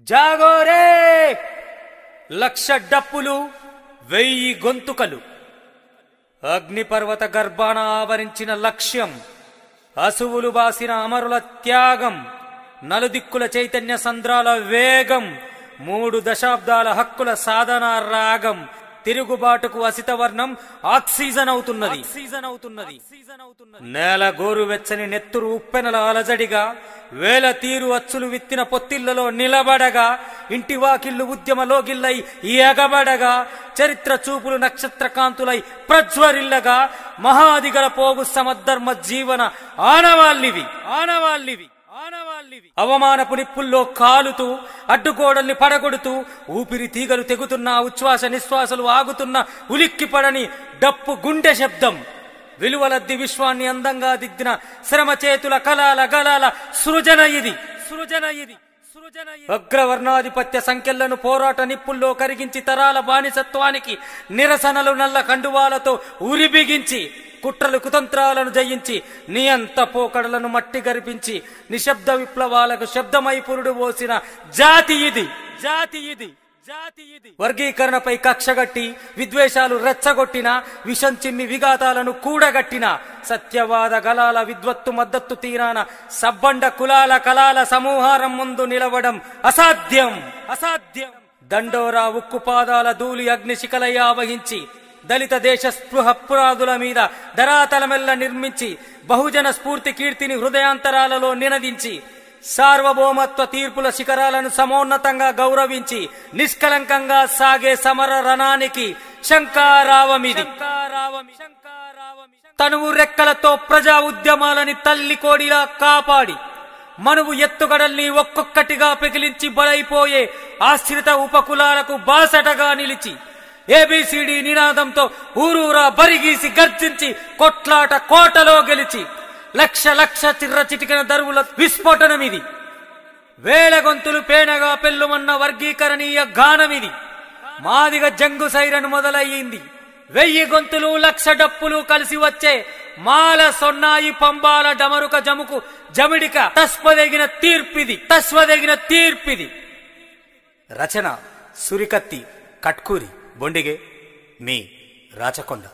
జాగోరే లక్ష డప్పులు 1000 గొంతుకలు అగ్నిపర్వత గర్భాన ఆవరించిన లక్ష్యం అసువులు బాసిన అమరుల త్యాగం నలుదిక్కుల చైతన్య సంద్రాల వేగం 3 దశాబ్దాల హక్కుల సాధన రాగం తిరుగుబాటుకు అసితవర్ణం ఆక్సిజన్ అవుతున్నది నేల గోరువెచ్చని నెత్తురు ఉప్పెనల అలజడిగా వేల తీరు అచ్చులు విత్తిన పొత్తిళ్లలో నిలబడగా ఇంటి వాకిళ్లు ఉద్యమలోగిల్లై ఎగబడగా చరిత్ర చూపులు నక్షత్ర కాంతులై ప్రజ్వరిల్లగా మహాదిగల పోగు సమధర్మ జీవన ఆనవాళ్ళివి అవమానపు నిప్పుల్లో కాలుతూ అడ్డుగోడల్ని పడగొడుతూ ఊపిరి తీగలు తెగుతున్న ఉచ్ఛ్వాస నిశ్వాసలు ఆగుతున్న ఉలిక్కిపడని డప్పు గుండె శబ్దం విలువలద్ది విశ్వాన్ని అందంగా దిద్దిన శ్రమ చేతుల కలాల గలాల సృజన ఇది అగ్రవర్ణాధిపత్య సంఖ్యలను పోరాట నిప్పుల్లో కరిగించి తరాల బానిసత్వానికి నిరసనలు నల్ల కండువాలతో ఉరిబిగించి కుట్రలు కుతంత్రాలను జయించి నియంత పోకడలను మట్టి గరిపించి నిశ్శబ్ద విప్లవాలకు శబ్దమై పురుడు పోసిన జాతి ఇది వర్గీకరణపై కక్షగట్టి విద్వేషాలు రెచ్చగొట్టిన విషం చిమ్మి విఘాతాలను కూడగట్టిన సత్యవాద గలాల విద్వత్తు మద్దతు తీరాన సబ్బండ కులాల కలాల సమూహారం ముందు నిలవడం అసాధ్యం దండోరా ఉక్కు పాదాల ధూళి అగ్నిశిఖలై ఆవహించి దళిత దేశ స్పృహ పురాదుల మీద ధరాతలమెల్ల నిర్మించి బహుజన స్ఫూర్తి కీర్తిని హృదయాంతరాలలో నినదించి సార్వభౌమత్వ తీర్పుల శిఖరాలను సమోన్నతంగా గౌరవించి నిష్కలంకంగా సాగే సమర రణానికి శంకారావమిది తనువు రెక్కలతో ప్రజా ఉద్యమాలని తల్లి కోడిలా కాపాడి మనువు ఎత్తుగడల్ని ఒక్కొక్కటిగా పెకిలించి బలైపోయే ఆశ్రిత ఉపకులాలకు బాసటగా నిలిచి ఏబిసిడి నినాదంతో ఊరూరా బరిగీసి గర్జించి కొట్లాట కోటలో గెలిచి లక్ష చిర్ర చిటికిన దరువుల విస్ఫోటనమిది వేల గొంతులు పేనగా పెళ్ళుమన్న వర్గీకరణీయ గానమిది మాదిగ జంగు సైరన్ మొదలయ్యింది 1000 గొంతులు 1,00,000 డప్పులు కలిసి వచ్చే మాల సొన్నాయి పంబాల డమరుక జముకు జమిడిక తస్వదగిన తీర్పిది రచన సురికత్తి కట్కూరి బొండిగే మీ రాచకొండ.